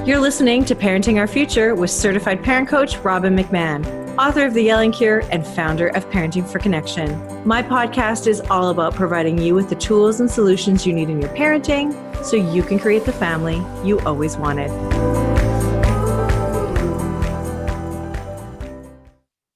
You're listening to Parenting Our Future with certified parent coach Robbin McManne, author of The Yelling Cure and founder of Parenting for Connection. My podcast is all about providing you with the tools and solutions you need in your parenting so you can create the family you always wanted.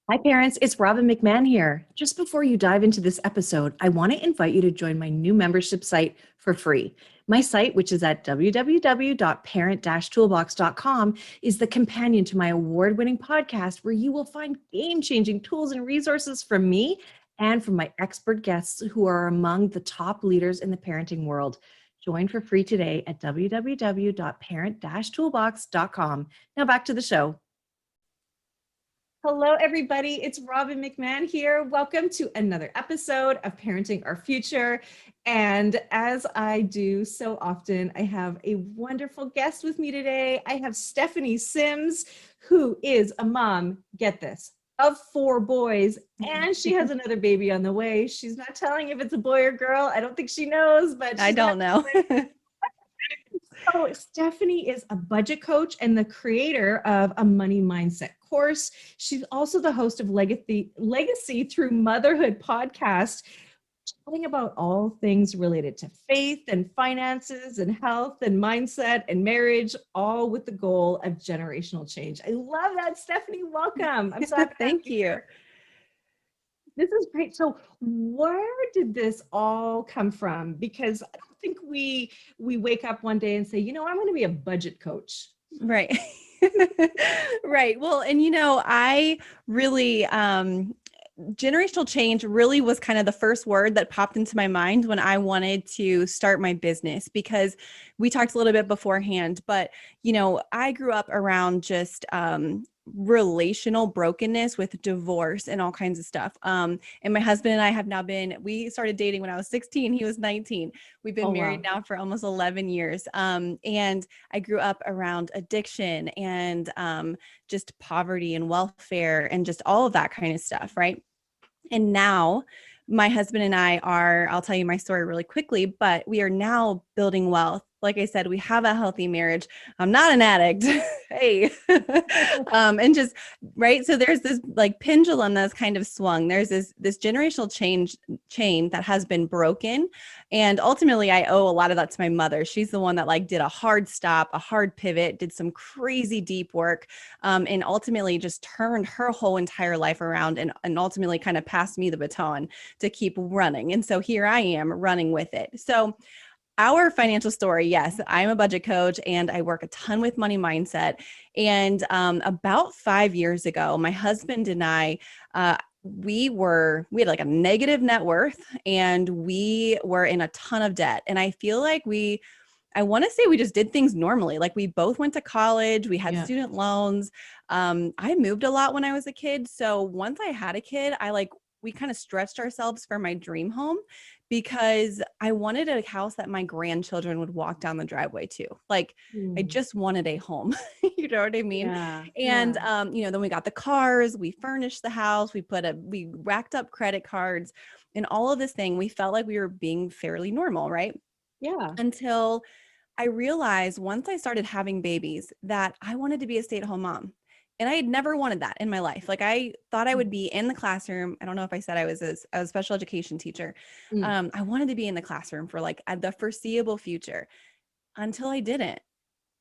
Hi parents, it's Robbin McManne here. Just before you dive into this episode, I want to invite you to join my new membership site for free. My site, which is at www.parent-toolbox.com, is the companion to my award-winning podcast where you will find game-changing tools and resources from me and from my expert guests who are among the top leaders in the parenting world. Join for free today at www.parent-toolbox.com. Now back to the show. Hello, everybody. It's Robbin McManne here. Welcome to another episode of Parenting Our Future. And as I do so often, I have a wonderful guest with me today. I have Stephanie Sims, who is a mom, get this, of 4 boys, and she has another baby on the way. She's not telling if it's a boy or girl. I don't think she knows, but I don't know. So Stephanie is a budget coach and the creator of a money mindset course. She's also the host of Legacy Through Motherhood podcast, talking about all things related to faith and finances and health and mindset and marriage, all with the goal of generational change. I love that, Stephanie. Welcome. I'm so happy. Thank you. This is great. So where did this all come from? Because I don't think we wake up one day and say, you know, I'm going to be a budget coach. Right. Right. Well, and I really, generational change really was kind of the first word that popped into my mind when I wanted to start my business, because we talked a little bit beforehand, but, I grew up around just, relational brokenness with divorce and all kinds of stuff. And my husband and I we started dating when I was 16, he was 19. We've been married now for almost 11 years. And I grew up around addiction and just poverty and welfare and just all of that kind of stuff. Right. And now my husband and I'll tell you my story really quickly, but we are now building wealth. Like I said, we have a healthy marriage. I'm not an addict. Hey. And just, right. So there's this like pendulum that's kind of swung. There's this generational chain that has been broken. And ultimately I owe a lot of that to my mother. She's the one that like did a hard stop, a hard pivot, did some crazy deep work, and ultimately just turned her whole entire life around and ultimately kind of passed me the baton to keep running. And so here I am running with it. So our financial story, yes, I'm a budget coach and I work a ton with money mindset. And about 5 years ago, my husband and I, we had like a negative net worth and we were in a ton of debt. And I feel like I want to say we just did things normally. Like we both went to college, we had student loans. I moved a lot when I was a kid. So once I had a kid, we kind of stretched ourselves for my dream home because I wanted a house that my grandchildren would walk down the driveway to. Like I just wanted a home, you know what I mean? Yeah. And, then we got the cars, we furnished the house, we racked up credit cards and all of this thing. We felt like we were being fairly normal, right? Yeah. Until I realized once I started having babies that I wanted to be a stay-at-home mom. And I had never wanted that in my life. Like I thought I would be in the classroom. I don't know if I said I was a special education teacher. I wanted to be in the classroom for like the foreseeable future until I didn't.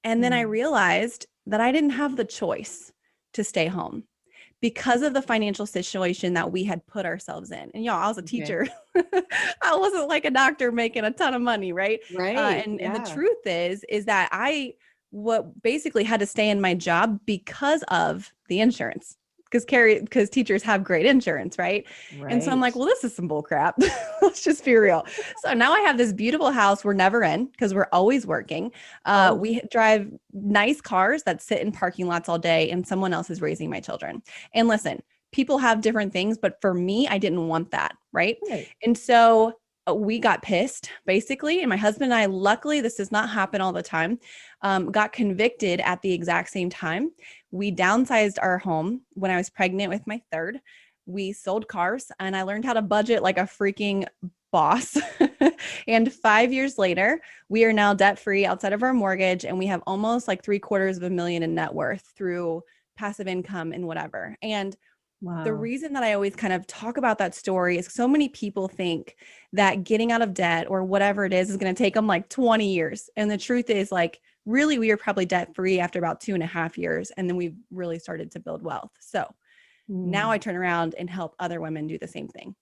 And then I realized that I didn't have the choice to stay home because of the financial situation that we had put ourselves in. And I was a teacher. I wasn't like a doctor making a ton of money. Right. Right. And the truth is that I basically had to stay in my job because of the insurance, because teachers have great insurance. Right. And so I'm like, well, this is some bull crap. Let's just be real. So now I have this beautiful house we're never in because we're always working. We drive nice cars that sit in parking lots all day and someone else is raising my children. And listen, people have different things, but for me, I didn't want that. Right. And so we got pissed basically. And my husband and I, luckily this does not happen all the time, got convicted at the exact same time. We downsized our home when I was pregnant with my third. We sold cars and I learned how to budget like a freaking boss. And 5 years later, we are now debt free outside of our mortgage. And we have almost like $750,000 in net worth through passive income and whatever. And the Wow. reason that I always kind of talk about that story is so many people think that getting out of debt or whatever it is going to take them like 20 years. And the truth is, like, really, we were probably debt free after about 2.5 years. And then we really started to build wealth. So now I turn around and help other women do the same thing.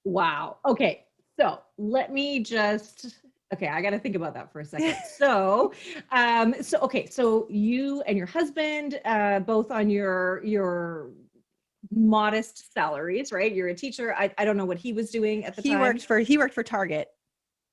Wow. Okay. So let me just, okay, I got to think about that for a second. So, okay. So you and your husband, both on your modest salaries, right? You're a teacher. I don't know what he was doing at the time. He worked for Target.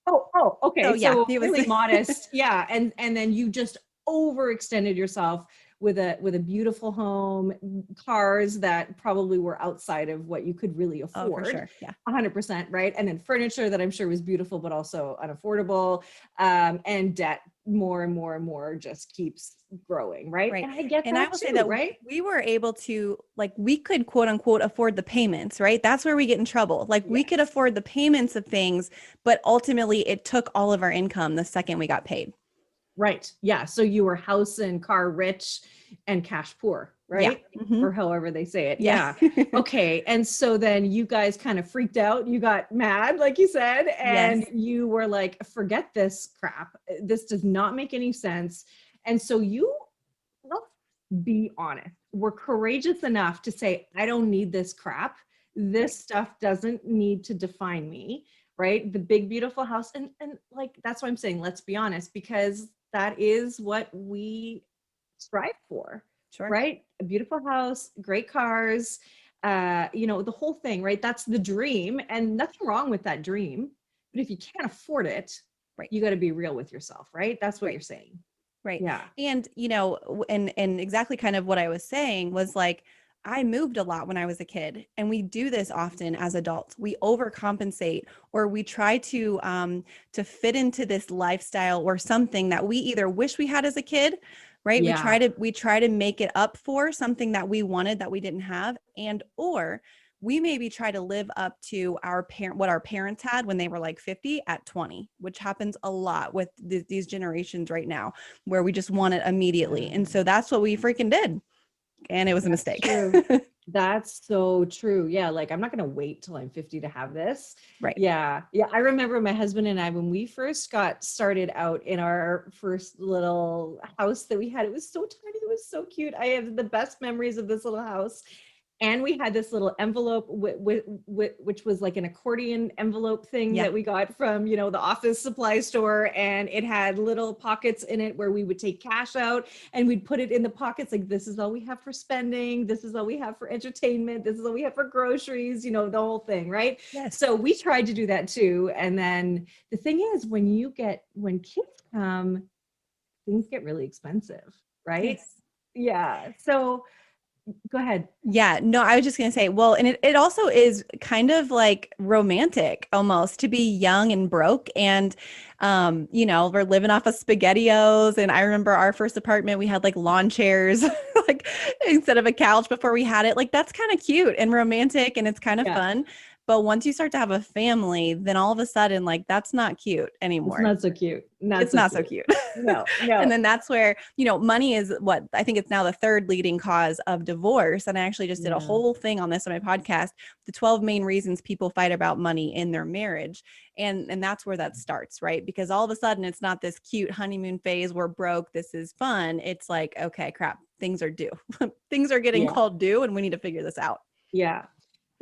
Oh, okay. So yeah, So he was really modest. Yeah. And then you just overextended yourself with a beautiful home, cars that probably were outside of what you could really afford. Oh, for sure. Yeah. 100%, right? And then furniture that I'm sure was beautiful, but also unaffordable. And debt more and more and more just keeps growing, right? Right. And I get And that I will too, say that right? we were able to, like, we could quote unquote afford the payments, right? That's where we get in trouble. Like, we could afford the payments of things, but ultimately it took all of our income the second we got paid. Right. Yeah. So you were house and car rich and cash poor, right? Yeah. Mm-hmm. Or however they say it. Yeah. Okay. And so then you guys kind of freaked out. You got mad, like you said, and Yes. you were like, forget this crap. This does not make any sense. And so you, let's be honest, were courageous enough to say, I don't need this crap. This stuff doesn't need to define me, right? The big, beautiful house. And like, that's what I'm saying. Let's be honest, because that is what we strive for, Sure. right? A beautiful house, great cars, the whole thing, right? That's the dream, and nothing wrong with that dream. But if you can't afford it, right, you got to be real with yourself, right? That's what you're saying. Right. Yeah. And, and exactly kind of what I was saying was, like, I moved a lot when I was a kid, and we do this often as adults. We overcompensate, or we try to fit into this lifestyle or something that we either wish we had as a kid, right? Yeah. We try to make it up for something that we wanted that we didn't have, or we maybe try to live up to what our parents had when they were like 50 at 20, which happens a lot with these generations right now, where we just want it immediately. And so that's what we freaking did. And it was a mistake. True. That's so true. Yeah. Like, I'm not going to wait till I'm 50 to have this. Right. Yeah. Yeah. I remember my husband and I, when we first got started out in our first little house that we had, it was so tiny. It was so cute. I have the best memories of this little house. And we had this little envelope, which was like an accordion envelope thing that we got from, the office supply store. And it had little pockets in it where we would take cash out and we'd put it in the pockets. Like, this is all we have for spending. This is all we have for entertainment. This is all we have for groceries, the whole thing. Right. Yes. So we tried to do that too. And then the thing is, when kids come, things get really expensive. Right. Yes. Yeah. So go ahead. Yeah, no, I was just going to say, well, and it also is kind of like romantic almost to be young and broke. And, we're living off of SpaghettiOs. And I remember our first apartment, we had like lawn chairs, like, instead of a couch before we had it. Like, that's kind of cute and romantic, and it's kind of fun. But once you start to have a family, then all of a sudden, like, that's not cute anymore. It's not so cute. It's not so cute. No. And then that's where, money is what I think it's now the third leading cause of divorce. And I actually just did a whole thing on this on my podcast, the 12 main reasons people fight about money in their marriage. And that's where that starts, right? Because all of a sudden it's not this cute honeymoon phase, we're broke, this is fun. It's like, okay, crap, things are due. Things are getting called due, and we need to figure this out. Yeah.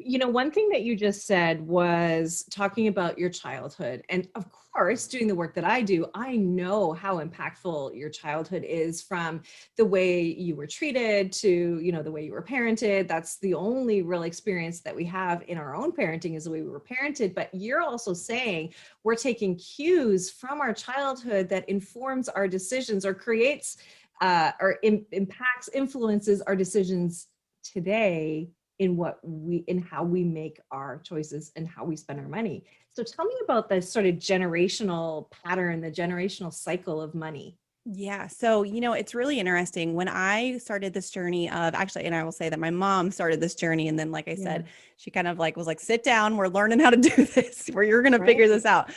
One thing that you just said was talking about your childhood. And of course, doing the work that I do, I know how impactful your childhood is, from the way you were treated to, the way you were parented. That's the only real experience that we have in our own parenting, is the way we were parented. But you're also saying we're taking cues from our childhood that informs our decisions, or creates or impacts, influences our decisions today, in how we make our choices and how we spend our money. So tell me about the sort of generational pattern, the generational cycle of money. Yeah. So, it's really interesting. When I started this journey of actually, and I will say that my mom started this journey. And then, like I Yeah. said, she kind of like was like, sit down, we're learning how to do this, where you're going to figure Right. this out.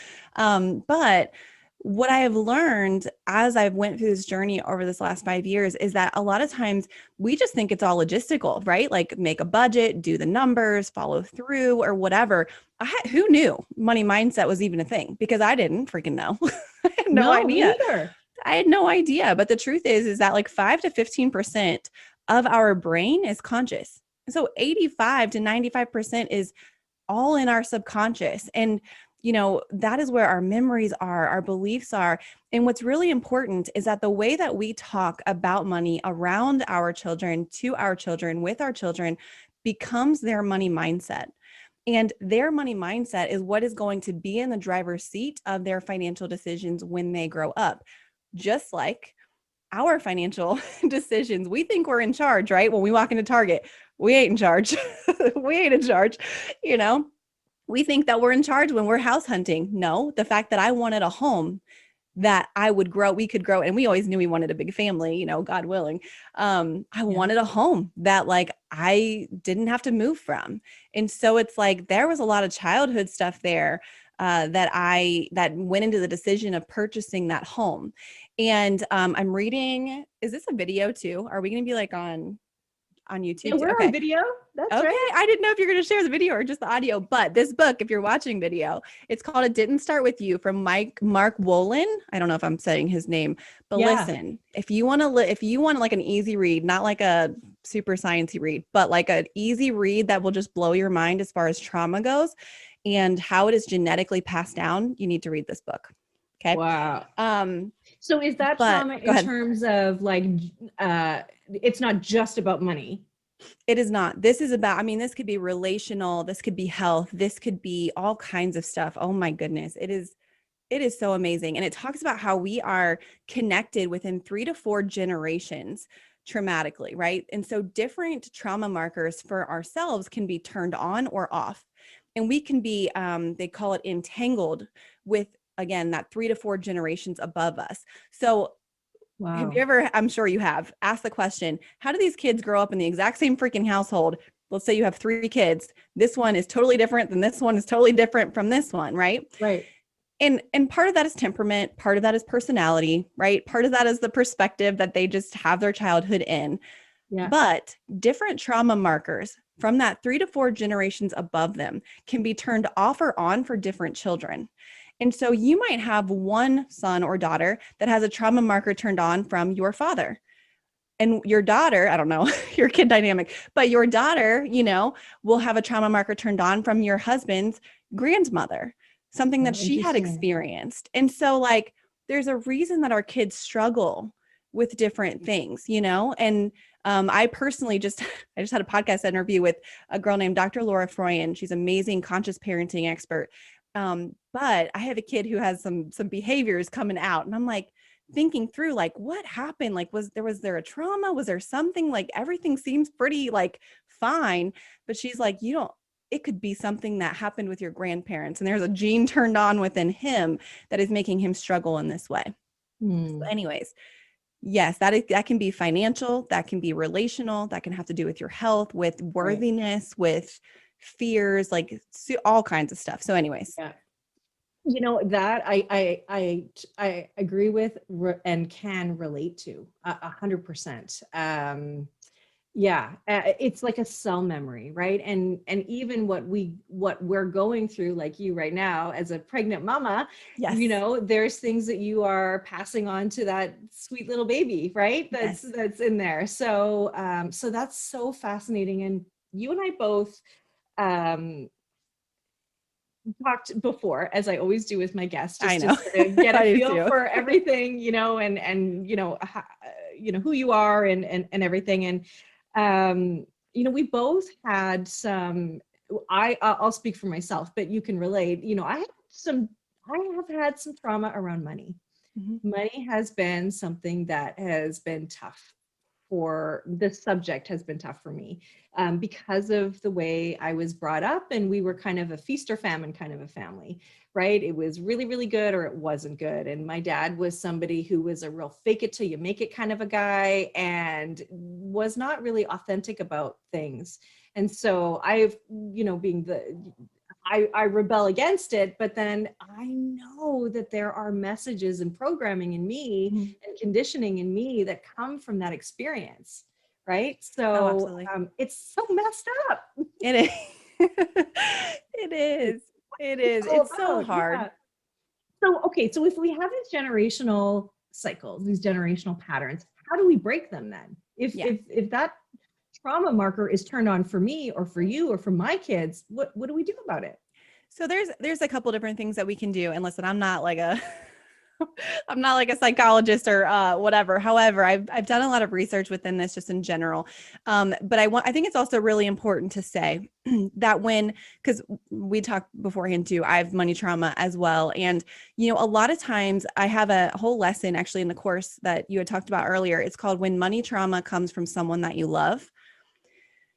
But what I have learned as I've went through this journey over this last 5 years is that a lot of times we just think it's all logistical, right? Like make a budget, do the numbers, follow through or whatever. Who knew money mindset was even a thing? Because I didn't freaking know. I had no No, me idea. neither. I had no idea, but the truth is that like 5 to 15% of our brain is conscious. So 85 to 95% is all in our subconscious. And that is where our memories are, our beliefs are. And what's really important is that the way that we talk about money around our children, to our children, with our children becomes their money mindset. And their money mindset is what is going to be in the driver's seat of their financial decisions when they grow up. Just like our financial decisions, we think we're in charge, right? When we walk into Target, we ain't in charge. We ain't in charge, you know? We think that we're in charge when we're house hunting. No, the fact that I wanted a home that we could grow, and we always knew we wanted a big family, God willing. I Yeah. wanted a home that like I didn't have to move from. And so it's like there was a lot of childhood stuff there that went into the decision of purchasing that home. And I'm reading, is this a video too? Are we going to be like on Yeah, YouTube too? we're on Okay. video. That's Okay, right. I didn't know if you're going to share the video or just the audio, but this book, if you're watching video, it's called It Didn't Start With You from Mark Wolin. I don't know if I'm saying his name, but Yeah. listen, if you want to if you want like an easy read, not like a super sciencey read, but like an easy read that will just blow your mind as far as trauma goes and how it is genetically passed down, you need to read this book. Okay. Wow. Um, So is that but trauma go in ahead. terms of like, it's not just about money? It is not. This is about, I mean, this could be relational, this could be health, this could be all kinds of stuff. Oh my goodness. It is so amazing. And it talks about how we are connected within 3 to 4 generations traumatically, right? And so different trauma markers for ourselves can be turned on or off. And we can be, they call it entangled with, again, that 3 to 4 generations above us. So have you Wow. ever, I'm sure you have, asked the question, how do these kids grow up in the exact same freaking household? Let's say you have 3 kids. This one is totally different than this one is totally different from this one, right? Right. And part of that is temperament, part of that is personality, right? Part of that is the perspective that they just have their childhood in. Yeah. But different trauma markers from that 3 to 4 generations above them can be turned off or on for different children. And so you might have one son or daughter that has a trauma marker turned on from your father. And your daughter, I don't know, your kid dynamic, but your daughter, will have a trauma marker turned on from your husband's grandmother, something that Oh, she had interesting. experienced. And so, like, there's a reason that our kids struggle with different things, And I personally I just had a podcast interview with a girl named Dr. Laura Froyen. She's an amazing conscious parenting expert. But I have a kid who has some behaviors coming out, and I'm like, thinking through like what happened, like was there a trauma, was there something, like everything seems pretty like fine, but she's like, it could be something that happened with your grandparents and there's a gene turned on within him that is making him struggle in this way. So Hmm. anyways, yes, that can be financial, that can be relational, that can have to do with your health, with Right. worthiness, with fears, like all kinds of stuff. So anyways, Yeah. That I agree with and can relate to 100%. Yeah, it's like a cell memory, right? And even what we're going through, like you right now as a pregnant mama, yes, there's things that you are passing on to that sweet little baby, right? That's yes, that's in there. So so that's so fascinating. And you and I both um talked before, as I always do with my guests, I just to know. sort of get a I do feel too. for everything, and who you are and everything. And we both had some. I'll speak for myself, but you can relate. I have had some trauma around money. Mhm. Money has been something that has been tough. for this subject has been tough for me, because of the way I was brought up, and we were kind of a feast or famine kind of a family, right? It was really, really good or it wasn't good. And my dad was somebody who was a real fake it till you make it kind of a guy, and was not really authentic about things. And so I've, being I rebel against it, but then I know that there are messages and programming in me and conditioning in me that come from that experience, right? Oh, So absolutely. it's so messed up. It is. It is. It is. All It's so about, hard. yeah. So, okay, so if we have these generational cycles, these generational patterns, how do we break them then? Yeah. If that trauma marker is turned on for me or for you or for my kids, what do we do about it? So there's a couple different things that we can do. And listen, I'm not like a I'm not like a psychologist or whatever. However, I've done a lot of research within this just in general. But I think it's also really important to say that because we talked beforehand too, I have money trauma as well. And, a lot of times I have a whole lesson actually in the course that you had talked about earlier. It's called When Money Trauma Comes from Someone That You Love.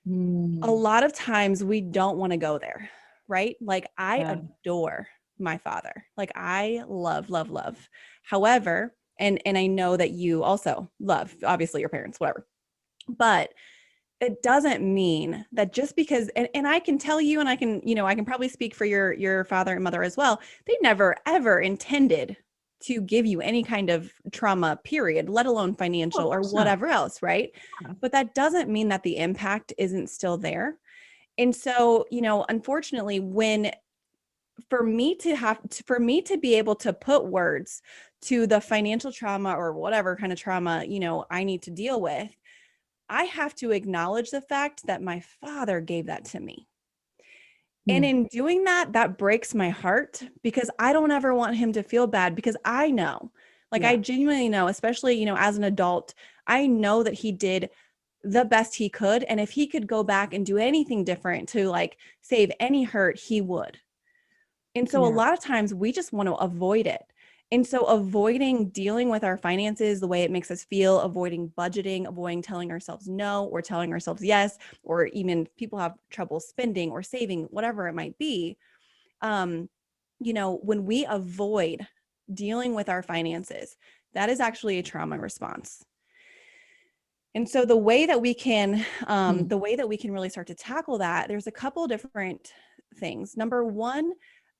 A lot of times we don't want to go there, right? Like I adore my father. Like I love, love, love. However, and I know that you also love, obviously, your parents, whatever. But it doesn't mean that just because, and I can tell you, and I can, I can probably speak for your father and mother as well. They never ever intended to give you any kind of trauma, period, let alone financial or whatever else, right? But that doesn't mean that the impact isn't still there. And so, unfortunately, for me to be able to put words to the financial trauma or whatever kind of trauma, I need to deal with, I have to acknowledge the fact that my father gave that to me. And in doing that, that breaks my heart because I don't ever want him to feel bad, because I know, I genuinely know, especially, as an adult, I know that he did the best he could. And if he could go back and do anything different to save any hurt, he would. And so a lot of times we just want to avoid it. And so avoiding dealing with our finances, the way it makes us feel, avoiding budgeting, avoiding telling ourselves no or telling ourselves yes, or even people have trouble spending or saving, whatever it might be. When we avoid dealing with our finances, that is actually a trauma response. And so the way that we can really start to tackle that, there's a couple different things. Number one,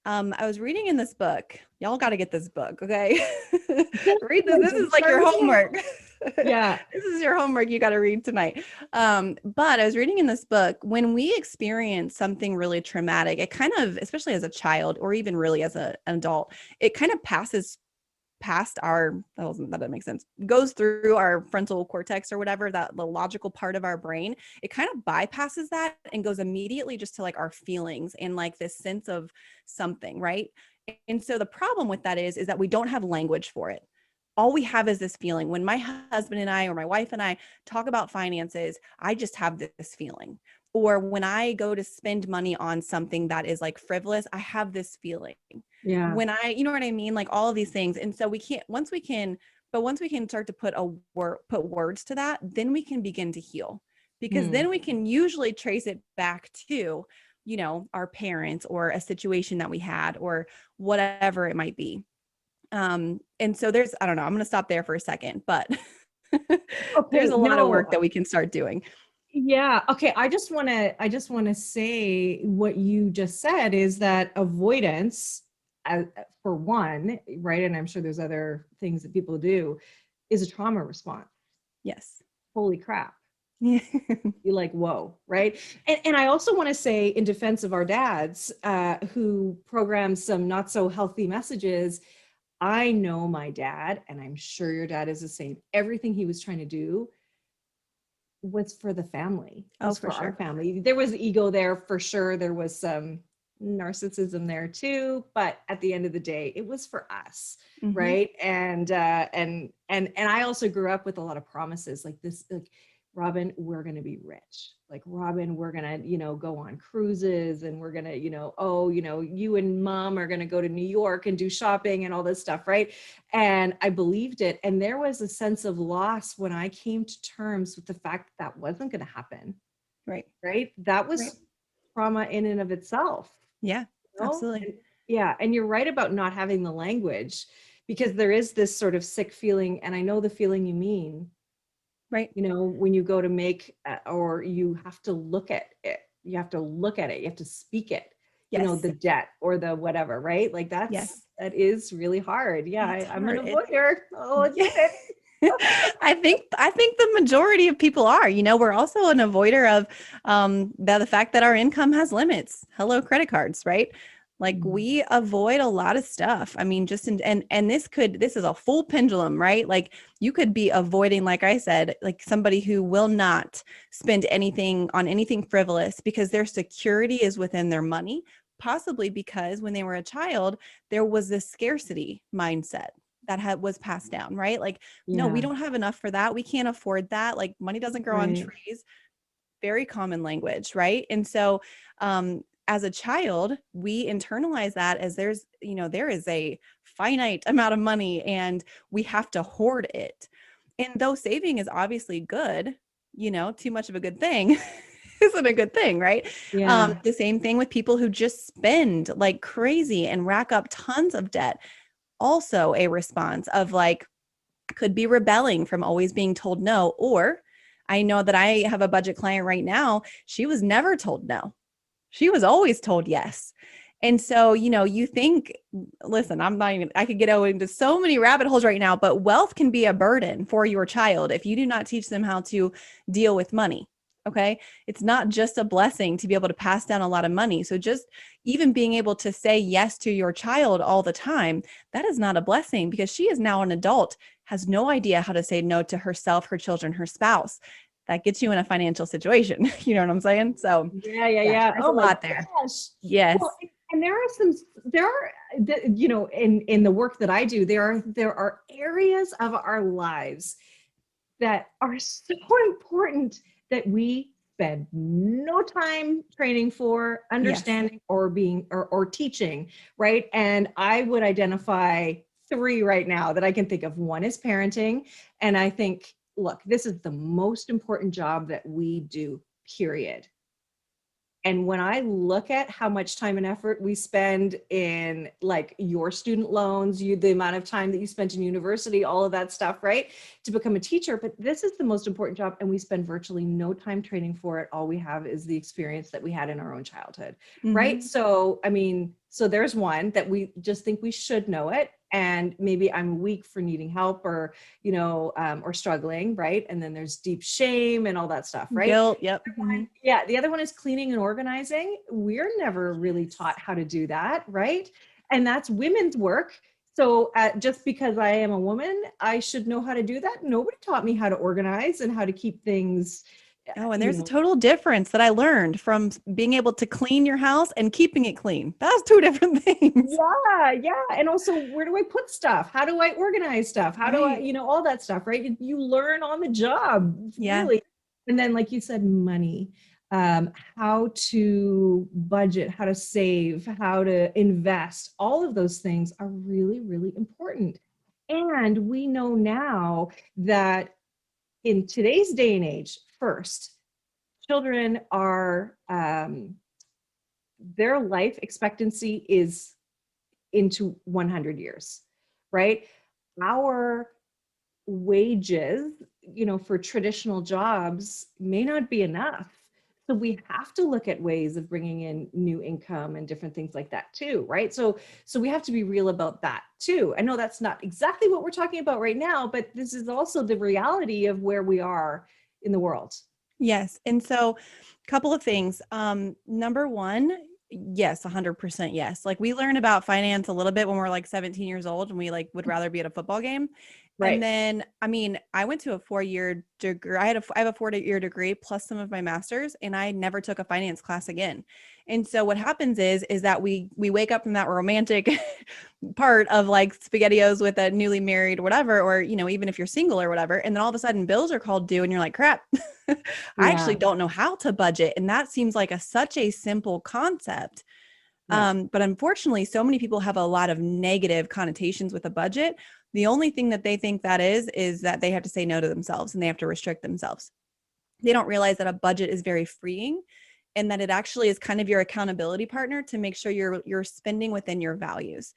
I was reading in this book. Y'all got to get this book, okay? Read this. This is like your homework. Yeah. This is your homework you got to read tonight. But I was reading in this book, when we experience something really traumatic, it kind of, especially as a child or even really as an adult, it kind of passes past that doesn't make sense, goes through our frontal cortex or whatever, that the logical part of our brain. It kind of bypasses that and goes immediately just to our feelings and this sense of something, right? And so the problem with that is that we don't have language for it. All we have is this feeling. When my husband and I or my wife and I talk about finances, I just have this feeling. Or when I go to spend money on something that is frivolous, I have this feeling. Yeah. When you know what I mean? All of these things. And so once we can start to put words to that, then we can begin to heal, because then we can usually trace it back to, our parents or a situation that we had or whatever it might be. And so I don't know, I'm going to stop there for a second, but there's a lot of work that we can start doing. Yeah. Okay. I just want to say what you just said is that avoidance, for one, right? And I'm sure there's other things that people do, is a trauma response. Yes. Holy crap. You're like, whoa. Right. And I also want to say, in defense of our dads, who program some not so healthy messages, I know my dad, and I'm sure your dad is the same. Everything he was trying to do was for the family. For our family. There was ego there for sure. There was some narcissism there too, but at the end of the day, it was for us, right? And I also grew up with a lot of promises like this, Robbin, we're going to be rich. Like, Robbin, we're going to, go on cruises, and we're going to, you and mom are going to go to New York and do shopping and all this stuff. Right. And I believed it. And there was a sense of loss when I came to terms with the fact that wasn't going to happen. Right. Right. That was trauma in and of itself. Yeah, absolutely. And, yeah. And you're right about not having the language, because there is this sort of sick feeling. And I know the feeling you mean. Right. When you go to make, or you have to look at it, you have to look at it, you have to speak it, Yes. the debt or the whatever, right? Like that is really hard. Yeah. I'm an avoider. I'll admit it. I think the majority of people are, we're also an avoider of the fact that our income has limits. Hello, credit cards, right? Like we avoid a lot of stuff. I mean, this is a full pendulum, right? Like you could be avoiding, like I said, like somebody who will not spend anything on anything frivolous because their security is within their money, possibly because when they were a child, there was this scarcity mindset that was passed down, right? Like, no, we don't have enough for that. We can't afford that. Like money doesn't grow on trees. Very common language, right? And so, as a child, we internalize that as there is a finite amount of money and we have to hoard it. And though saving is obviously good, too much of a good thing isn't a good thing, right? Yeah. The same thing with people who just spend like crazy and rack up tons of debt. Also a response of like, could be rebelling from always being told no. Or I know that I have a budget client right now. She was never told no. She was always told yes. And so, you think, listen, I could get into so many rabbit holes right now, but wealth can be a burden for your child if you do not teach them how to deal with money. Okay. It's not just a blessing to be able to pass down a lot of money. So just even being able to say yes to your child all the time, that is not a blessing because she is now an adult, has no idea how to say no to herself, her children, her spouse. That gets you in a financial situation. You know what I'm saying? So yeah. There's a lot there. Yes. Well, and there are in the work that I do, there are areas of our lives that are so important that we spend no time training for, understanding, or being or teaching, right? And I would identify 3 right now that I can think of. One is parenting, and I think, look, this is the most important job that we do, period. And when I look at how much time and effort we spend in like your student loans, the amount of time that you spent in university, all of that stuff, right? To become a teacher, but this is the most important job and we spend virtually no time training for it. All we have is the experience that we had in our own childhood, right? So, so there's one that we just think we should know it. And maybe I'm weak for needing help or, or struggling, right? And then there's deep shame and all that stuff, right? Guilt, yep. Yeah, the other one is cleaning and organizing. We're never really taught how to do that, right? And that's women's work. So just because I am a woman, I should know how to do that. Nobody taught me how to organize and how to keep things. Oh, and there's a total difference that I learned from being able to clean your house and keeping it clean. That's 2 different things. Yeah. And also, where do I put stuff? How do I organize stuff? How do I, all that stuff, right? You learn on the job, really. And then, like you said, money, how to budget, how to save, how to invest, all of those things are really, really important. And we know now that in today's day and age, first, children are, their life expectancy is into 100 years, right? Our wages, for traditional jobs may not be enough. So we have to look at ways of bringing in new income and different things like that too, right? So we have to be real about that too. I know that's not exactly what we're talking about right now, but this is also the reality of where we are in the world. Yes. And so a couple of things. Number one, yes, 100% yes. Like we learn about finance a little bit when we're like 17 years old and we like would rather be at a football game. Right. And then, I went to a 4-year degree. I have a 4-year degree plus some of my master's, and I never took a finance class again. And so what happens is that we wake up from that romantic part of like SpaghettiOs with a newly married or whatever, or, you know, even if you're single or whatever. And then all of a sudden bills are called due and you're like, crap, I actually Yeah. don't know how to budget. And that seems like such a simple concept. Yeah. But unfortunately, so many people have a lot of negative connotations with a budget. The only thing that they think that is that they have to say no to themselves and they have to restrict themselves. They don't realize that a budget is very freeing and that it actually is kind of your accountability partner to make sure you're spending within your values.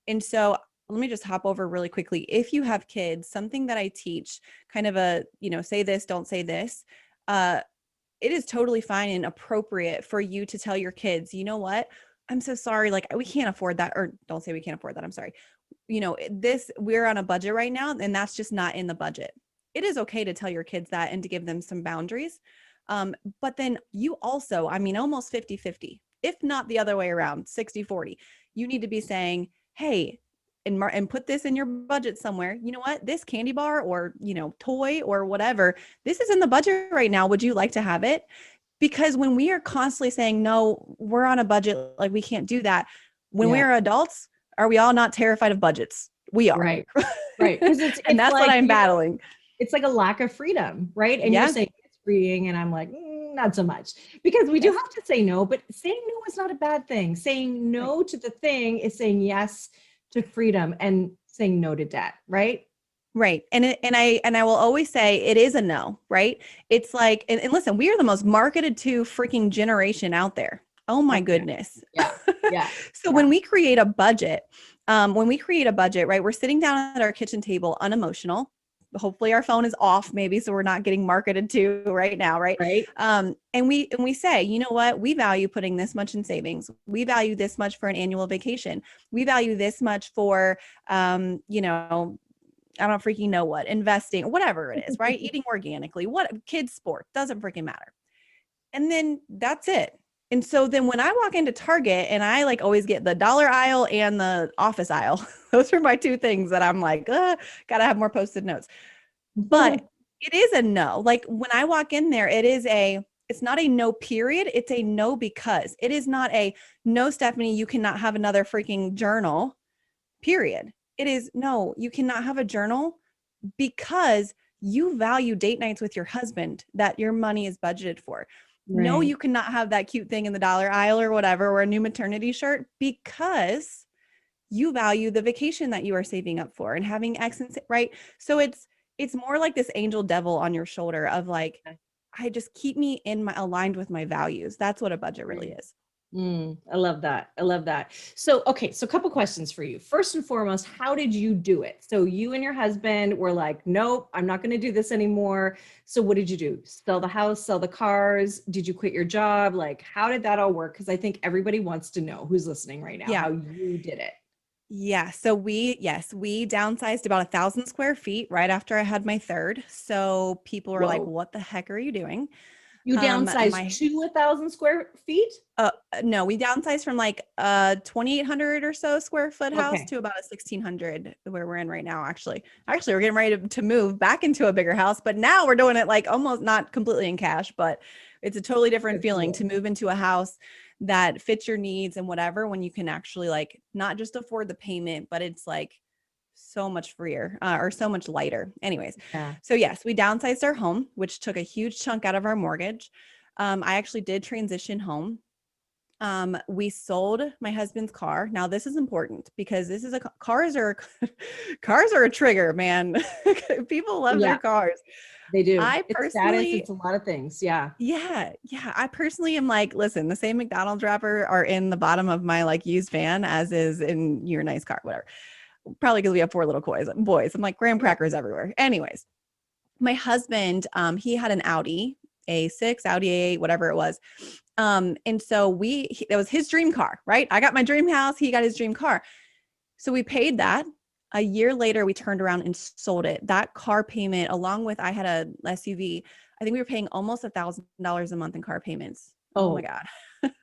And so let me just hop over really quickly. If you have kids, something that I teach, kind of a, you know, say this, don't say this. It is totally fine and appropriate for you to tell your kids, you know what? I'm so sorry. Like, we can't afford that. Or don't say we can't afford that. I'm sorry. You know, we're on a budget right now, and that's just not in the budget. It is okay to tell your kids that and to give them some boundaries. But then you also, I mean, almost 50-50, if not the other way around, 60-40, you need to be saying, hey, and put this in your budget somewhere. You know what? This candy bar or, you know, toy or whatever, this is in the budget right now. Would you like to have it? Because when we are constantly saying, no, we're on a budget, like we can't do that. When we are adults, are we all not terrified of budgets? We are. Right. Right. Because and that's like, what I'm battling. It's like a lack of freedom, right? And you're saying it's freeing, and I'm like, not so much, because we do have to say no, but saying no is not a bad thing. Saying no to the thing is saying yes to freedom and saying no to debt, right? Right. And I will always say it is a no, right? It's like, and listen, we are the most marketed to freaking generation out there. Oh my goodness. Yeah. Yeah. So when we create a budget, right, we're sitting down at our kitchen table, unemotional. Hopefully our phone is off maybe, so we're not getting marketed to right now, right? Right. And we say, you know what? We value putting this much in savings. We value this much for an annual vacation. We value this much for, you know, I don't freaking know what, investing, whatever it is, right? Eating organically, what kids sport, doesn't freaking matter. And then that's it. And so then when I walk into Target, and I like always get the dollar aisle and the office aisle, those are my two things that I'm like, gotta have more Post-it notes. But it is a no. Like when I walk in there, it's not a no period. It's a no because. It is not a no, Stephanie, you cannot have another freaking journal, period. It is no, you cannot have a journal because you value date nights with your husband that your money is budgeted for. Right. No, you cannot have that cute thing in the dollar aisle or whatever, or a new maternity shirt, because you value the vacation that you are saving up for and having X and right. So it's more like this angel devil on your shoulder of like, I just keep me aligned with my values. That's what a budget really is. I love that. I love that. So, okay. So a couple questions for you. First and foremost, how did you do it? So you and your husband were like, nope, I'm not going to do this anymore. So what did you do? Sell the house, sell the cars? Did you quit your job? Like, how did that all work? Because I think everybody wants to know, who's listening right now, how you did it. Yeah. So we downsized about 1,000 square feet right after I had my third. So people were like, what the heck are you doing? You downsized to 1,000 square feet? No, we downsized from like a 2,800 or so square foot house to about a 1,600 where we're in right now. Actually, we're getting ready to move back into a bigger house, but now we're doing it like almost not completely in cash, but it's a totally different feeling to move into a house that fits your needs and whatever, when you can actually like not just afford the payment, but it's like so much freer or so much lighter. Anyways. So yes, we downsized our home, which took a huge chunk out of our mortgage. I actually did transition home. We sold my husband's car. Now this is important because this is cars are a trigger, man. People love their cars. They do. It's status, it's a lot of things. Yeah. I personally am like, listen, the same McDonald's wrapper are in the bottom of my like used van as is in your nice car, whatever. Probably because we have 4 little boys. I'm like graham crackers everywhere. Anyways, my husband, he had an Audi A6, Audi A8, whatever it was. And so that was his dream car, right? I got my dream house. He got his dream car. So we paid that. A year later, we turned around and sold it. That car payment, along with, I had a SUV, I think we were paying almost $1,000 a month in car payments. Oh my God.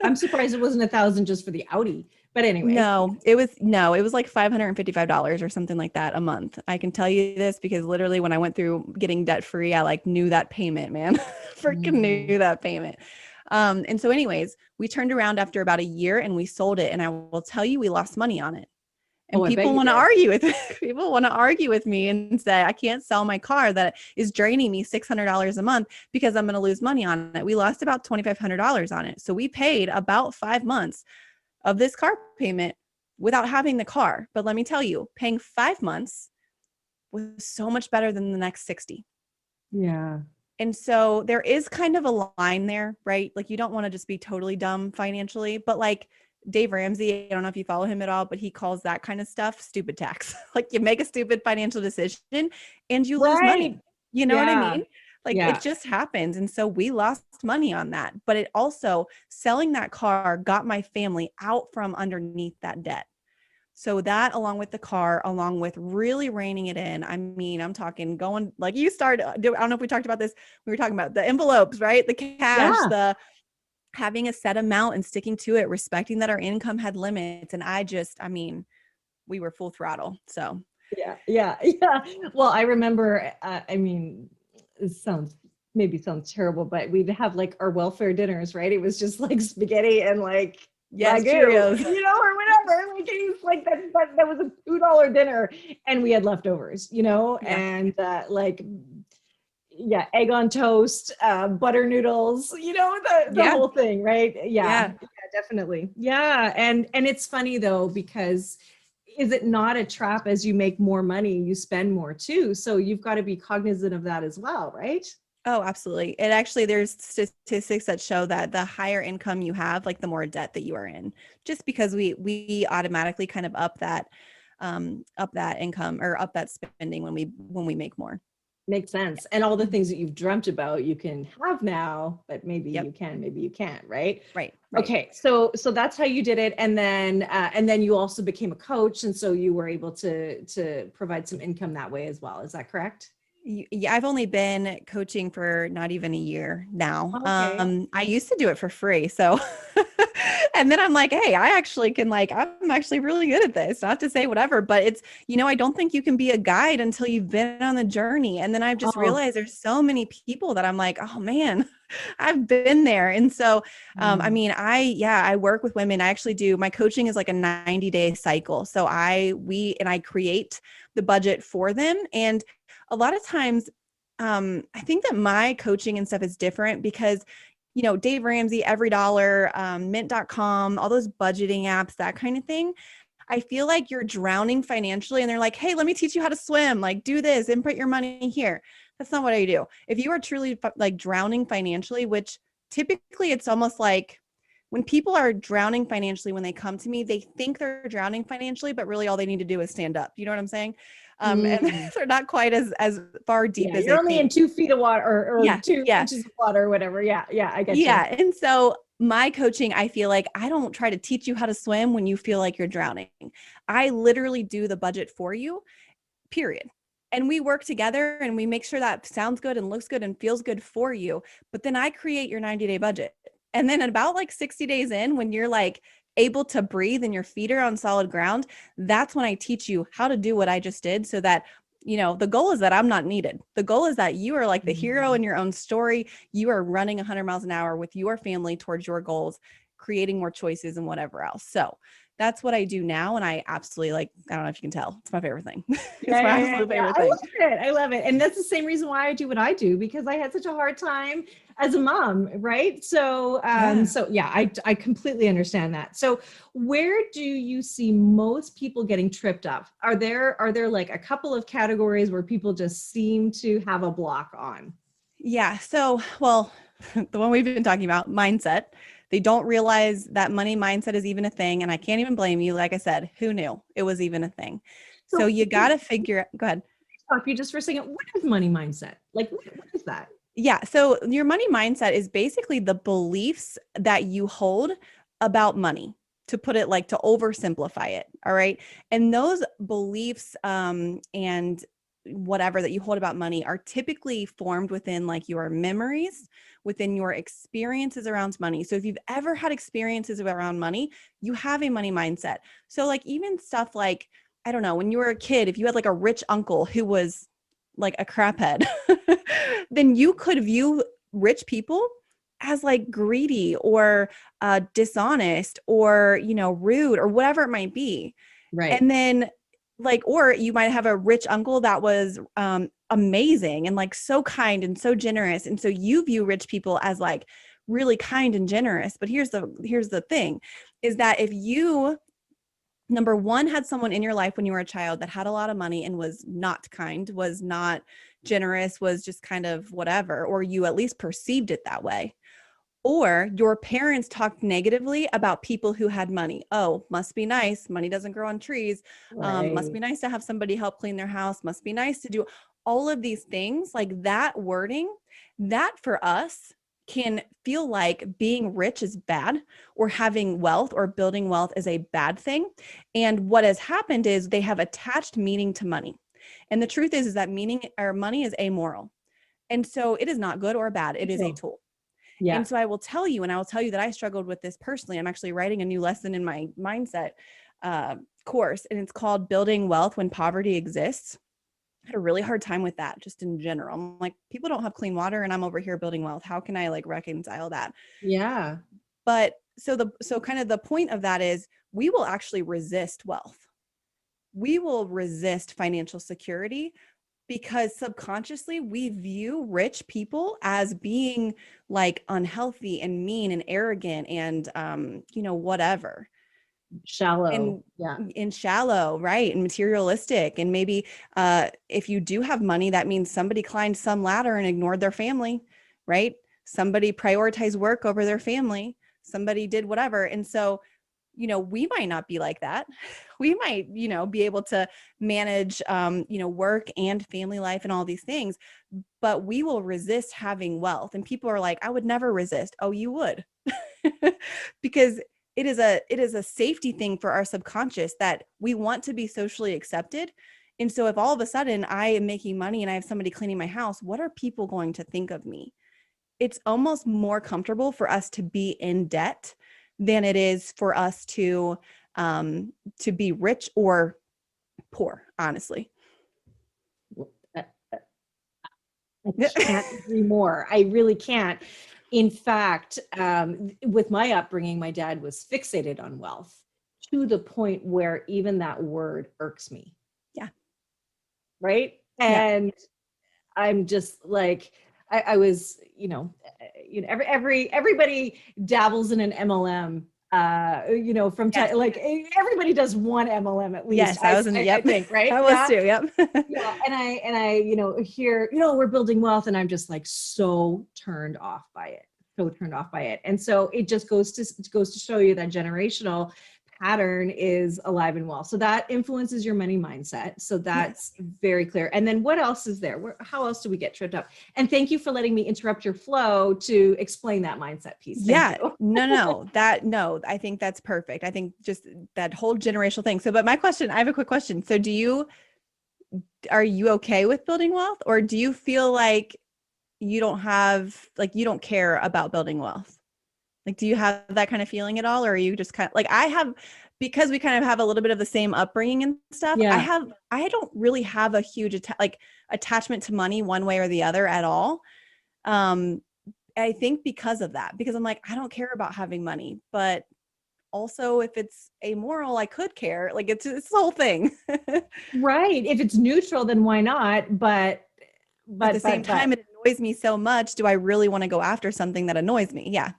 I'm surprised it wasn't 1,000 just for the Audi. But anyway. No, it was like $555 or something like that a month. I can tell you this because literally when I went through getting debt free, I like knew that payment, man. Freaking knew that payment. And so anyways, we turned around after about a year and we sold it. And I will tell you, we lost money on it. And Oh, I bet people you want to did. argue with people want to argue with me and say, I can't sell my car that is draining me $600 a month because I'm going to lose money on it. We lost about $2,500 on it. So we paid about 5 months of this car payment without having the car. But let me tell you, paying 5 months was so much better than the next 60. Yeah. And so there is kind of a line there, right? Like you don't want to just be totally dumb financially, but like Dave Ramsey, I don't know if you follow him at all, but he calls that kind of stuff stupid tax. Like you make a stupid financial decision and you lose money. You know what I Yeah. mean? Like Yeah. it just happens. And so we lost money on that, but it also selling that car got my family out from underneath that debt. So that along with the car, along with really reining it in, I mean, I'm talking going like you started, I don't know if we talked about this. We were talking about the envelopes, right? The cash, Yeah. the having a set amount and sticking to it, respecting that our income had limits. And I mean, we were full throttle. So Yeah. Yeah. Yeah. Well, I remember, I mean, it sounds terrible, but we'd have like our welfare dinners, right? It was just like spaghetti and like yes, ragu, Cheerios. or whatever. Like it was like that was a $2 dinner and we had leftovers, Yeah. and yeah, egg on toast, butter noodles, the Yeah. whole thing, right? Yeah, Yeah. yeah, definitely. Yeah, and it's funny though, because is it not a trap? As you make more money, you spend more too. So you've got to be cognizant of that as well, right? Oh, absolutely. It actually, there's statistics that show that the higher income you have, like the more debt that you are in, just because we automatically kind of up that income or up that spending when we make more. Makes sense. And all the things that you've dreamt about, you can have now, but maybe Yep. you can, maybe you can't, right? Right. Okay, so that's how you did it, and then you also became a coach, and so you were able to provide some income that way as well. Is that correct? Yeah, I've only been coaching for not even a year now. Okay. I used to do it for free. So, and then I'm like, hey, I'm actually really good at this. Not to say whatever, but it's, I don't think you can be a guide until you've been on the journey. And then I've just Oh, realized there's so many people that I'm like, oh man, I've been there. And so, I mean, I work with women. I actually do, my coaching is like a 90-day cycle. So I create the budget for them. And a lot of times, I think that my coaching and stuff is different because, Dave Ramsey, Every Dollar, Mint.com, all those budgeting apps, that kind of thing. I feel like you're drowning financially and they're like, hey, let me teach you how to swim. Like do this and put your money here. That's not what I do. If you are truly like drowning financially, which typically it's almost like when people are drowning financially, when they come to me, they think they're drowning financially, but really all they need to do is stand up. You know what I'm saying? And they're not quite as far deep yeah, as you're they only in think. 2 feet of water or Yeah. 2 inches of water or whatever. Yeah, yeah, I get you. Yeah. And so my coaching, I feel like I don't try to teach you how to swim when you feel like you're drowning. I literally do the budget for you, period. And we work together and we make sure that sounds good and looks good and feels good for you. But then I create your 90-day budget. And then at about like 60 days in, when you're like able to breathe and your feet are on solid ground, that's when I teach you how to do what I just did so that the goal is that I'm not needed. The goal is that you are like the hero in your own story. You are running 100 miles an hour with your family towards your goals, creating more choices and whatever else. So that's what I do now. And I absolutely I don't know if you can tell, it's my favorite thing. It's my absolute favorite I thing. love it. I love it. And that's the same reason why I do what I do, because I had such a hard time as a mom, right? So Yeah. so yeah, I completely understand that. So where do you see most people getting tripped up? Are there like a couple of categories where people just seem to have a block on? Yeah. So, well, the one we've been talking about, mindset. They don't realize that money mindset is even a thing. And I can't even blame you. Like I said, who knew it was even a thing? So So you got to figure, go ahead. stop you just for a second. What is money mindset? Like what is that? Yeah. So your money mindset is basically the beliefs that you hold about money, to put it like to oversimplify it. All right. And those beliefs and whatever that you hold about money are typically formed within like your memories, within your experiences around money. So if you've ever had experiences around money, you have a money mindset. So like even stuff like, I don't know, when you were a kid, if you had like a rich uncle who was like a craphead, then you could view rich people as like greedy or dishonest or, rude or whatever it might be. Right. And then like, or you might have a rich uncle that was amazing and like so kind and so generous. And so you view rich people as like really kind and generous. But here's the thing is that if you, number one, had someone in your life when you were a child that had a lot of money and was not kind, was not generous, was just kind of whatever, or you at least perceived it that way, or your parents talked negatively about people who had money. Oh, must be nice. Money doesn't grow on trees. Must Right. be nice to have somebody help clean their house. Must be nice to do all of these things. Like that wording, that for us can feel like being rich is bad, or having wealth or building wealth is a bad thing. And what has happened is they have attached meaning to money. And the truth is that meaning or money is amoral. And so it is not good or bad. It is a tool. Yeah. And so I will tell you, and I will tell you that I struggled with this personally. I'm actually writing a new lesson in my mindset course, and it's called Building Wealth When Poverty Exists. I had a really hard time with that just in general. I'm like, people don't have clean water and I'm over here building wealth. How can I like reconcile that? Yeah. But so kind of the point of that is we will actually resist wealth. We will resist financial security because subconsciously we view rich people as being like unhealthy and mean and arrogant and whatever, Shallow. and Yeah. shallow, right, and materialistic. And maybe if you do have money, that means somebody climbed some ladder and ignored their family, right? Somebody prioritized work over their family, somebody did whatever. And so we might not be like that. We might, be able to manage, work and family life and all these things, but we will resist having wealth. And people are like, I would never resist. Oh, you would. Because it is a safety thing for our subconscious that we want to be socially accepted. And so if all of a sudden I am making money and I have somebody cleaning my house, what are people going to think of me? It's almost more comfortable for us to be in debt than it is for us to be rich or poor, honestly. I can't agree more. I really can't. In fact, with my upbringing, my dad was fixated on wealth to the point where even that word irks me. Yeah. Right. Yeah. And I'm just like, I was, everybody dabbles in an MLM, from Yes. time, like everybody does one MLM at least. Yes. I was in, I yep. think, right? I was too. Yep. Yeah. And I, hear, we're building wealth, and I'm just like so turned off by it. So turned off by it. And so it just goes to show you that generational pattern is alive and well. So that influences your money mindset. So that's very clear. And then what else is there? How else do we get tripped up? And thank you for letting me interrupt your flow to explain that mindset piece. Thank you. No, I think that's perfect. I think just that whole generational thing. So, but I have a quick question. So are you okay with building wealth, or do you feel like you don't care about building wealth? Like, do you have that kind of feeling at all? Or are you just kind of like, I have, because we kind of have a little bit of the same upbringing and stuff. Yeah. I don't really have a huge attachment to money one way or the other at all. I think because of that, because I'm like, I don't care about having money, but also if it's amoral, I could care. Like it's the whole thing. Right. If it's neutral, then why not? But At the same time, it annoys me so much. Do I really want to go after something that annoys me? Yeah.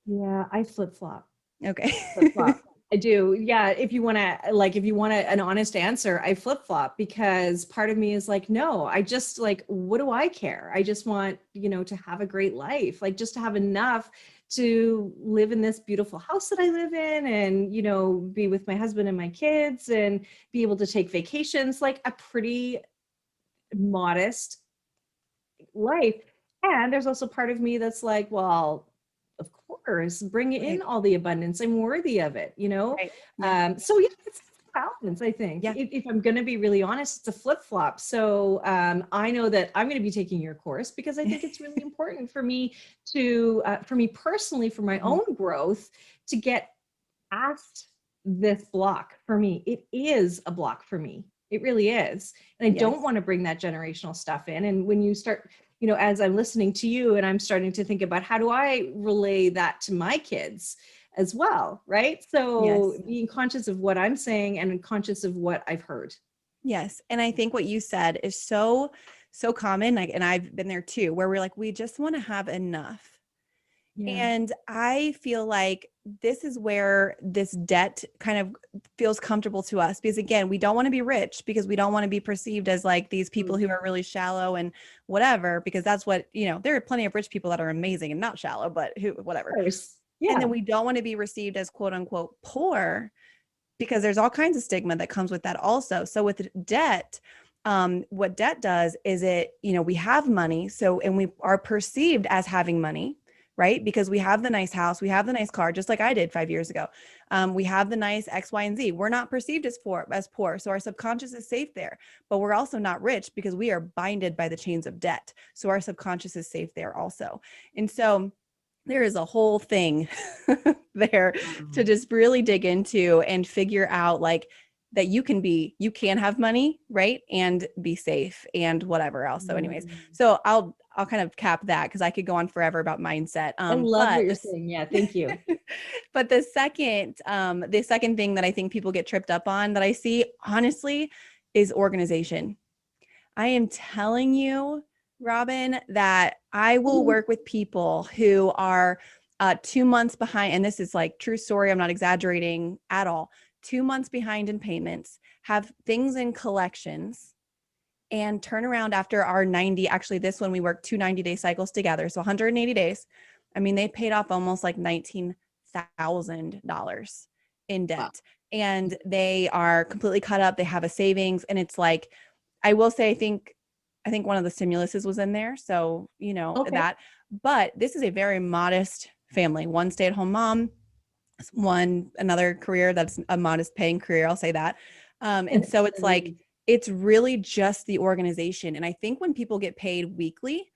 yeah, I flip flop. Okay. Flip flop. I do. Yeah. If you want an honest answer, I flip flop, because part of me is like, no, I just like, what do I care? I just want, to have a great life, like just to have enough to live in this beautiful house that I live in, and, be with my husband and my kids, and be able to take vacations, like a pretty modest life. And there's also part of me that's like, well, of course, bring in Right. all the abundance. I'm worthy of it. Right. Yeah. So yeah, it's a balance, I think. Yeah. If I'm going to be really honest, it's a flip flop. So I know that I'm going to be taking your course because I think it's really important for me for me personally, for my own growth, to get past this block. For me, it is a block for me. It really is. And I Yes. don't want to bring that generational stuff in. And when you start, as I'm listening to you and I'm starting to think about how do I relay that to my kids as well, right? So Yes. being conscious of what I'm saying and conscious of what I've heard. Yes. And I think what you said is so, so common. Like, and I've been there too, where we're like, we just want to have enough. Yeah. And I feel like this is where this debt kind of feels comfortable to us because, again, we don't want to be rich because we don't want to be perceived as like these people who are really shallow and whatever, because that's what, there are plenty of rich people that are amazing and not shallow, but whatever. Of course. And Yeah. then we don't want to be received as quote unquote poor because there's all kinds of stigma that comes with that also. So with debt, what debt does is we have money. So, and we are perceived as having money, right? Because we have the nice house, we have the nice car, just like I did 5 years ago. We have the nice X, Y, and Z. We're not perceived as poor. So our subconscious is safe there, but we're also not rich because we are binded by the chains of debt. So our subconscious is safe there also. And so there is a whole thing there to just really dig into and figure out like that you can have money, right? And be safe and whatever else. So anyways, so I'll kind of cap that because I could go on forever about mindset. I love what you're saying. Yeah. Thank you. But the second thing that I think people get tripped up on that I see honestly is organization. I am telling you, Robbin, that I will work with people who are 2 months behind. And this is like true story. I'm not exaggerating at all. 2 months behind in payments, have things in collections, and turn around after our 90, actually this one we worked 2 90-day cycles together. So 180 days. I mean, they paid off almost like $19,000 in debt. Wow. And they are completely cut up. They have a savings. And it's like, I will say, I think one of the stimuluses was in there. So, that, but this is a very modest family, one stay-at-home mom, another career that's a modest paying career. I'll say that. And so it's like, it's really just the organization. And I think when people get paid weekly,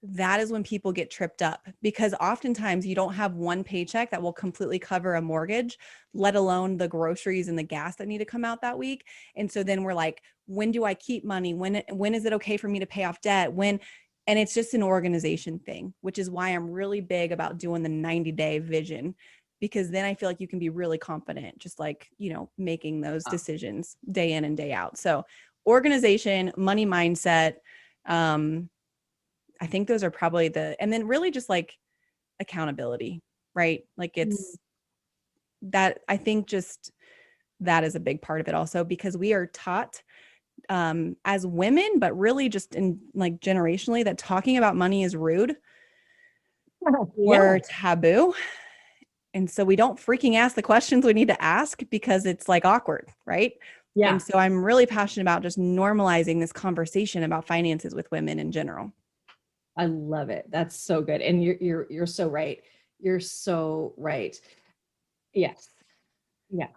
that is when people get tripped up because oftentimes you don't have one paycheck that will completely cover a mortgage, let alone the groceries and the gas that need to come out that week. And so then we're like, when do I keep money? When is it okay for me to pay off debt? And it's just an organization thing, which is why I'm really big about doing the 90-day vision, because then I feel like you can be really confident, just like, making those decisions day in and day out. So organization, money mindset, I think those are probably and then really just like accountability, right? Like it's that, I think just that is a big part of it also, because we are taught as women, but really just in like generationally, that talking about money is rude or taboo. And so we don't freaking ask the questions we need to ask because it's like awkward, right? Yeah. And so I'm really passionate about just normalizing this conversation about finances with women in general. I love it. That's so good. And you're so right. You're so right. Yes. Yeah.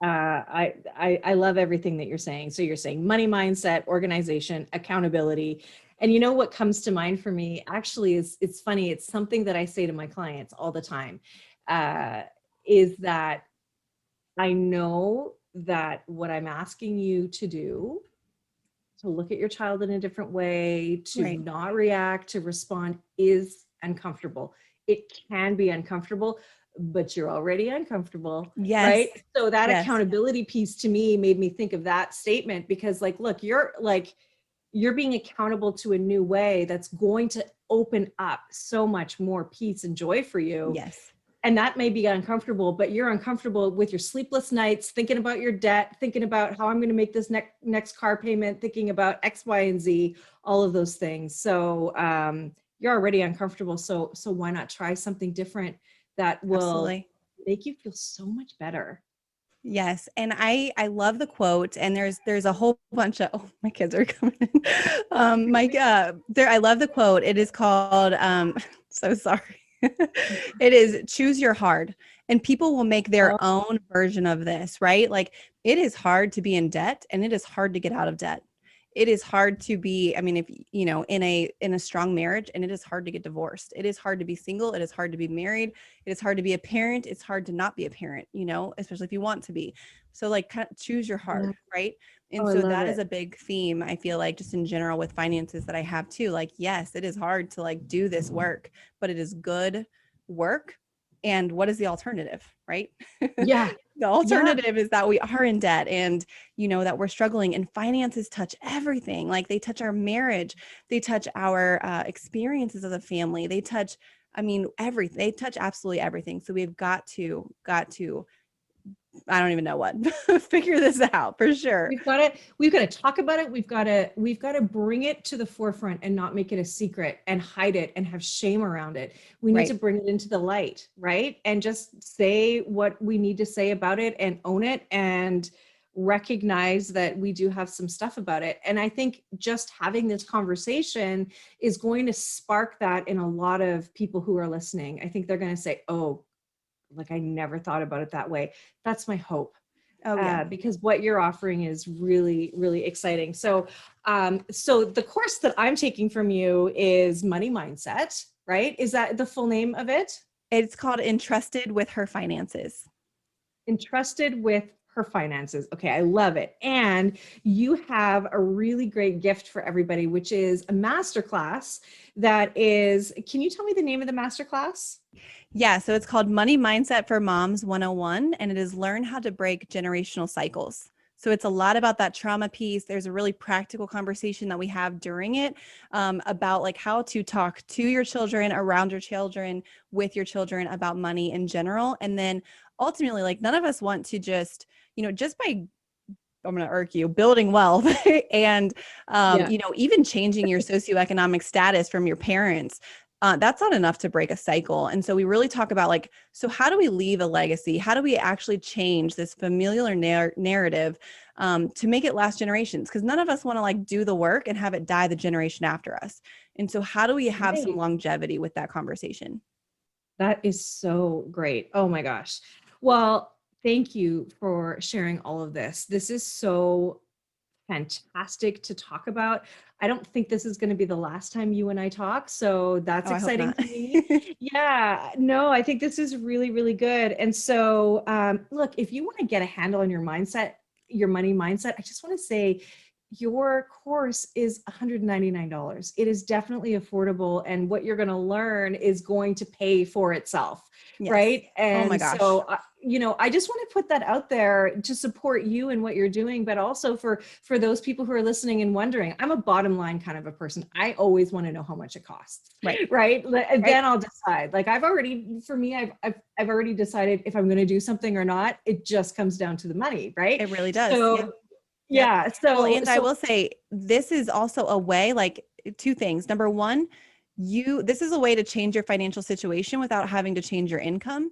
I love everything that you're saying. So you're saying money mindset, organization, accountability. And what comes to mind for me actually is, it's funny. It's something that I say to my clients all the time, is that I know that what I'm asking you to do, to look at your child in a different way, to not react, to respond, is uncomfortable. It can be uncomfortable, but you're already uncomfortable, right? So that accountability piece to me made me think of that statement, because like, look, you're being accountable to a new way that's going to open up so much more peace and joy for you. Yes. And that may be uncomfortable, but you're uncomfortable with your sleepless nights, thinking about your debt, thinking about how I'm going to make this next car payment, thinking about X, Y, and Z, all of those things. So you're already uncomfortable. So why not try something different that will make you feel so much better? Yes. And I love the quote, and there's a whole bunch of, my kids are coming in. I love the quote. It is called, so sorry. It is choose your hard, and people will make their own version of this, right? Like, it is hard to be in debt, and it is hard to get out of debt. It is hard to be, I mean, if in a strong marriage, and it is hard to get divorced. It is hard to be single. It is hard to be married. It is hard to be a parent. It's hard to not be a parent, especially if you want to be. So like kind of choose your hard, right? And Oh, I so love that it. is a big theme, I feel like, just in general with finances that I have too. Like, yes, it is hard to like do this work, but it is good work. And what is the alternative, right? Yeah. The Yeah. alternative is that we are in debt and, that we're struggling, and finances touch everything. Like they touch our marriage, they touch our experiences as a family. They touch, everything. They touch absolutely everything. So we've got to, I don't even know what, figure this out for sure. We've got to talk about it. We've got to bring it to the forefront and not make it a secret and hide it and have shame around it. We need to Right. bring it into the light, right? And just say what we need to say about it and own it and recognize that we do have some stuff about it. And I think just having this conversation is going to spark that in a lot of people who are listening. I think they're going to say, "Oh, like I never thought about it that way." That's my hope. Oh yeah. Because what you're offering is really, really exciting. So, so the course that I'm taking from you is Money Mindset, right? Is that the full name of it? It's called Entrusted with Her Finances. Entrusted with Her Finances. Okay, I love it. And you have a really great gift for everybody, which is a masterclass that is, can you tell me the name of the masterclass? Yeah, so it's called Money Mindset for Moms 101, and it is learn how to break generational cycles. So it's a lot about that trauma piece. There's a really practical conversation that we have during it about like how to talk to your children, around your children, with your children about money in general. And then ultimately, like none of us want to just, just by I'm going to irk you, building wealth and, Yeah. even changing your socioeconomic status from your parents. That's not enough to break a cycle. And so we really talk about like, so how do we leave a legacy? How do we actually change this familiar narrative to make it last generations? Because none of us want to like do the work and have it die the generation after us. And so how do we have some Right. longevity with that conversation? That is so great. Oh my gosh. Well, thank you for sharing all of this. This is so fantastic to talk about. I don't think this is going to be the last time you and I talk, so that's Oh, I hope exciting not. to me. Yeah, no, I think this is really, really good. And so, look, if you want to get a handle on your mindset, your money mindset, I just want to say your course is $199. It is definitely affordable, and what you're going to learn is going to pay for itself, Yes. right? Oh my And gosh. so, I just want to put that out there to support you and what you're doing, but also for those people who are listening and wondering. I'm a bottom line kind of a person. I always want to know how much it costs, Right. right? And Right. then I'll decide. Like for me, I've already decided if I'm going to do something or not. It just comes down to the money, right? It really does. Yeah. So Yep. yeah, Well, so and I will say this is also a way, like two things. Number one, this is a way to change your financial situation without having to change your income.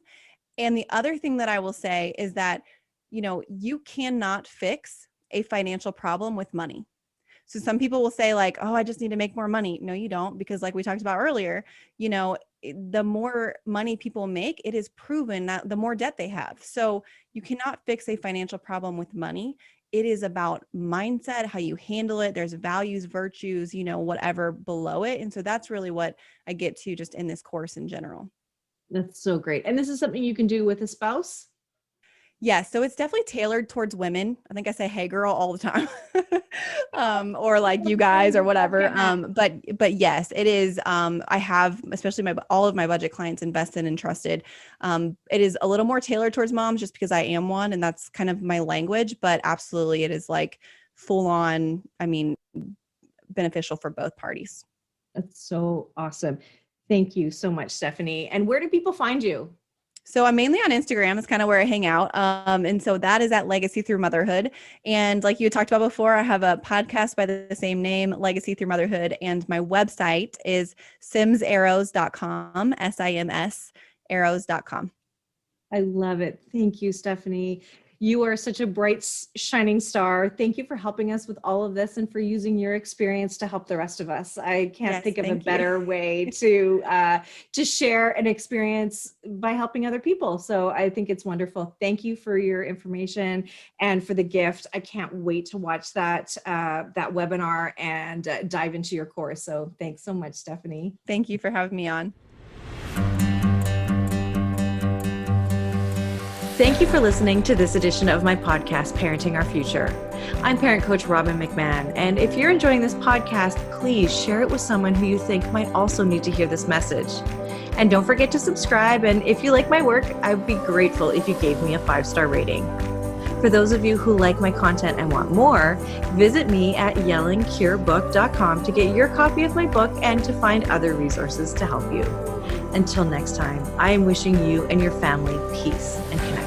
And the other thing that I will say is that, you cannot fix a financial problem with money. So some people will say like, oh, I just need to make more money. No, you don't, because like we talked about earlier, the more money people make, it is proven that the more debt they have. So you cannot fix a financial problem with money. It is about mindset, how you handle it. There's values, virtues, whatever below it. And so that's really what I get to just in this course in general. that's so great. And this is something you can do with a spouse? Yeah, so it's definitely tailored towards women. I think I say "Hey, girl" all the time, or like "you guys" or whatever. But yes, it is. I have, especially all of my budget clients invested and trusted. It is a little more tailored towards moms, just because I am one, and that's kind of my language. But absolutely, it is like full on. Beneficial for both parties. That's so awesome. Thank you so much, Stephanie. And where do people find you? So I'm mainly on Instagram. It's kind of where I hang out. And so that is at Legacy Through Motherhood. And like you had talked about before, I have a podcast by the same name, Legacy Through Motherhood. And my website is simsarrows.com, SIMS arrows.com. I love it. Thank you, Stephanie. You are such a bright, shining star. Thank you for helping us with all of this and for using your experience to help the rest of us. I can't Yes, think of a thank you. better way to share an experience by helping other people. So I think it's wonderful. Thank you for your information and for the gift. I can't wait to watch that webinar and dive into your course. So thanks so much, Stephanie. Thank you for having me on. Thank you for listening to this edition of my podcast, Parenting Our Future. I'm parent coach Robbin McManne, and if you're enjoying this podcast, please share it with someone who you think might also need to hear this message. And don't forget to subscribe, and if you like my work, I'd be grateful if you gave me a 5-star rating. For those of you who like my content and want more, visit me at yellingcurebook.com to get your copy of my book and to find other resources to help you. Until next time, I am wishing you and your family peace and connection.